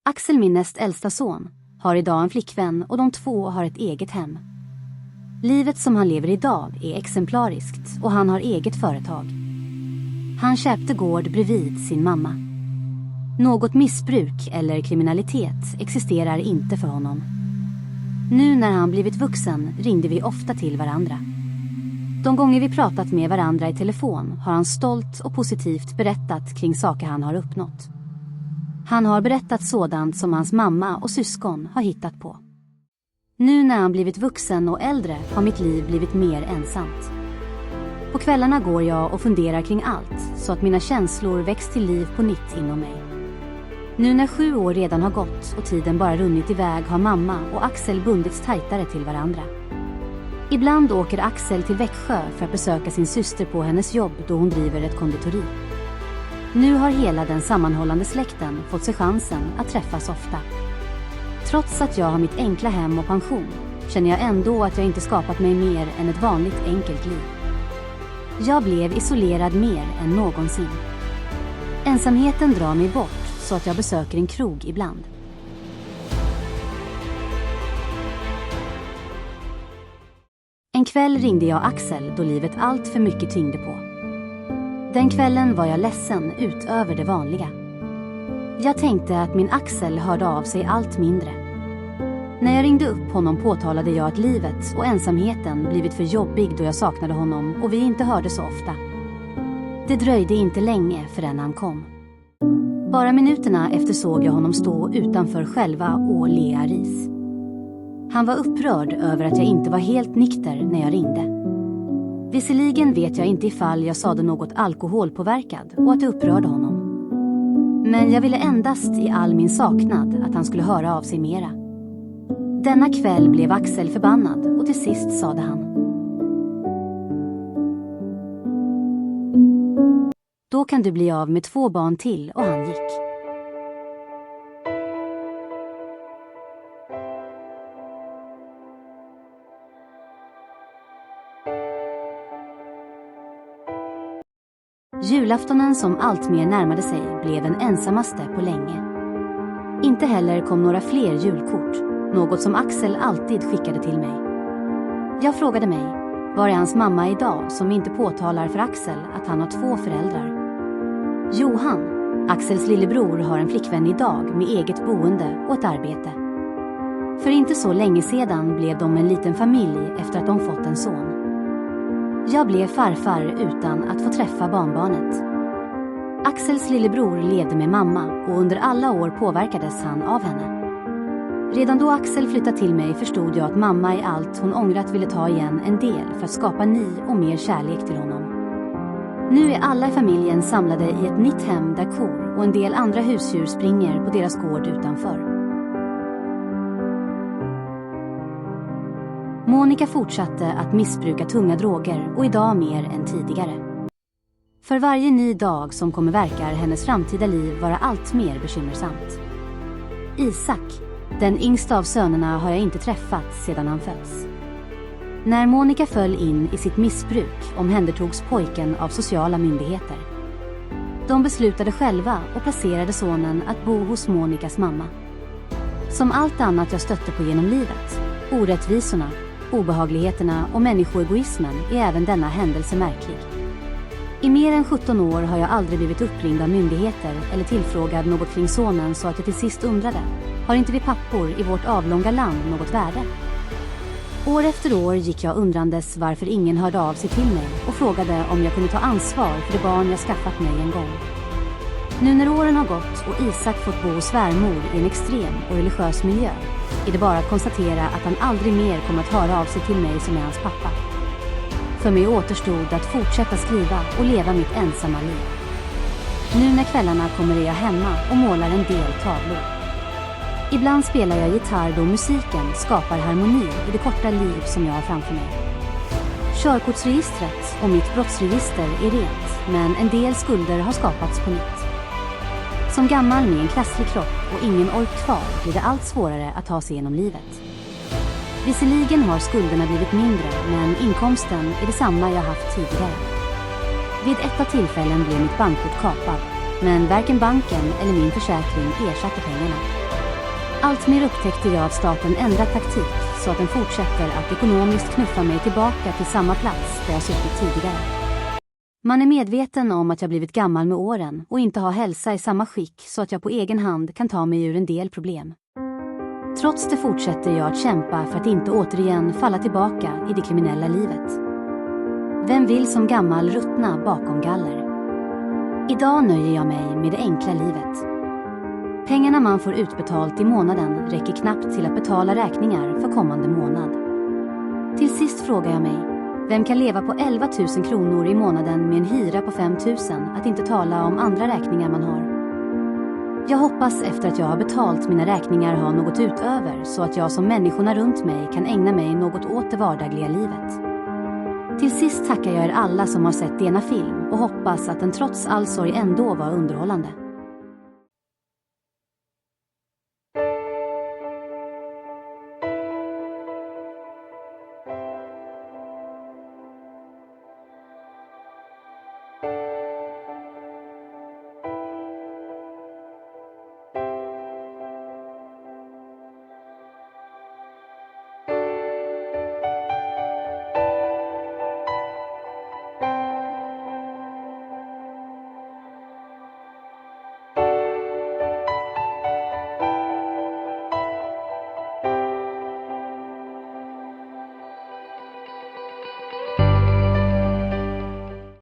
Axel, min näst äldsta son, har idag en flickvän och de två har ett eget hem. Livet som han lever idag är exemplariskt och han har eget företag. Han köpte gård bredvid sin mamma. Något missbruk eller kriminalitet existerar inte för honom. Nu när han blivit vuxen ringde vi ofta till varandra. De gånger vi pratat med varandra i telefon har han stolt och positivt berättat kring saker han har uppnått. Han har berättat sådant som hans mamma och syskon har hittat på. Nu när han blivit vuxen och äldre har mitt liv blivit mer ensamt. På kvällarna går jag och funderar kring allt så att mina känslor väcks till liv på nytt inom mig. Nu när 7 år redan har gått och tiden bara runnit iväg har mamma och Axel bundits tajtare till varandra. Ibland åker Axel till Växjö för att besöka sin syster på hennes jobb då hon driver ett konditori. Nu har hela den sammanhållande släkten fått sig chansen att träffas ofta. Trots att jag har mitt enkla hem och pension känner jag ändå att jag inte skapat mig mer än ett vanligt enkelt liv. Jag blev isolerad mer än någonsin. Ensamheten drar mig bort så att jag besöker en krog ibland. En kväll ringde jag Axel då livet allt för mycket tyngde på. Den kvällen var jag ledsen utöver det vanliga. Jag tänkte att min Axel hörde av sig allt mindre. När jag ringde upp honom påtalade jag att livet och ensamheten blivit för jobbig då jag saknade honom och vi inte hörde så ofta. Det dröjde inte länge förrän han kom. Bara minuterna efter såg jag honom stå utanför själva och Lea Ris. Han var upprörd över att jag inte var helt nykter när jag ringde. Visserligen vet jag inte ifall jag sade något alkoholpåverkad och att det upprörde honom. Men jag ville endast i all min saknad att han skulle höra av sig mera. Denna kväll blev Axel förbannad och till sist sade han: "Då kan du bli av med 2 barn till", och han gick. Julaftonen som allt mer närmade sig blev den ensammaste på länge. Inte heller kom några fler julkort, något som Axel alltid skickade till mig. Jag frågade mig, var är hans mamma idag som inte påtalar för Axel att han har 2 föräldrar? Johan, Axels lillebror, har en flickvän idag med eget boende och ett arbete. För inte så länge sedan blev de en liten familj efter att de fått en son. Jag blev farfar utan att få träffa barnbarnet. Axels lillebror levde med mamma och under alla år påverkades han av henne. Redan då Axel flyttade till mig förstod jag att mamma i allt hon ångrat ville ta igen en del för att skapa ny och mer kärlek till honom. Nu är alla i familjen samlade i ett nytt hem där kor och en del andra husdjur springer på deras gård utanför. Monica fortsatte att missbruka tunga droger och idag mer än tidigare. För varje ny dag som kommer verkar hennes framtida liv vara allt mer bekymmersamt. Isak, den yngsta av sönerna, har jag inte träffat sedan han föddes. När Monica föll in i sitt missbruk omhändertogs pojken av sociala myndigheter. De beslutade själva och placerade sonen att bo hos Monicas mamma. Som allt annat jag stötte på genom livet, orättvisorna, obehagligheterna och människoegoismen, är även denna händelse märklig. I mer än 17 år har jag aldrig blivit uppringd av myndigheter eller tillfrågad något kring sonen så att jag till sist undrade, har inte vi pappor i vårt avlånga land något värde? År efter år gick jag undrandes varför ingen hörde av sig till mig och frågade om jag kunde ta ansvar för det barn jag skaffat mig en gång. Nu när åren har gått och Isak fått bo hos svärmor i en extrem och religiös miljö är det bara att konstatera att han aldrig mer kommer att höra av sig till mig som är hans pappa. För mig återstod att fortsätta skriva och leva mitt ensamma liv. Nu när kvällarna kommer är jag hemma och målar en del tavlor. Ibland spelar jag gitarr då musiken skapar harmoni i det korta liv som jag har framför mig. Körkortsregistret och mitt brottsregister är rent, men en del skulder har skapats på nytt. Som gammal med en krasslig kropp och ingen ork kvar blir det allt svårare att ta sig genom livet. Visserligen har skulderna blivit mindre, men inkomsten är detsamma jag haft tidigare. Vid ett av tillfällen blev mitt bankkort kapad, men varken banken eller min försäkring ersatte pengarna. Allt mer upptäckte jag att staten ändrat taktik så att den fortsätter att ekonomiskt knuffa mig tillbaka till samma plats där jag suttit tidigare. Man är medveten om att jag blivit gammal med åren och inte har hälsa i samma skick så att jag på egen hand kan ta mig ur en del problem. Trots det fortsätter jag att kämpa för att inte återigen falla tillbaka i det kriminella livet. Vem vill som gammal ruttna bakom galler? Idag nöjer jag mig med det enkla livet. Pengarna man får utbetalt i månaden räcker knappt till att betala räkningar för kommande månad. Till sist frågar jag mig, vem kan leva på 11 000 kronor i månaden med en hyra på 5 000, att inte tala om andra räkningar man har? Jag hoppas efter att jag har betalt mina räkningar ha något utöver så att jag som människorna runt mig kan ägna mig något åt det vardagliga livet. Till sist tackar jag er alla som har sett denna film och hoppas att den trots all sorg ändå var underhållande.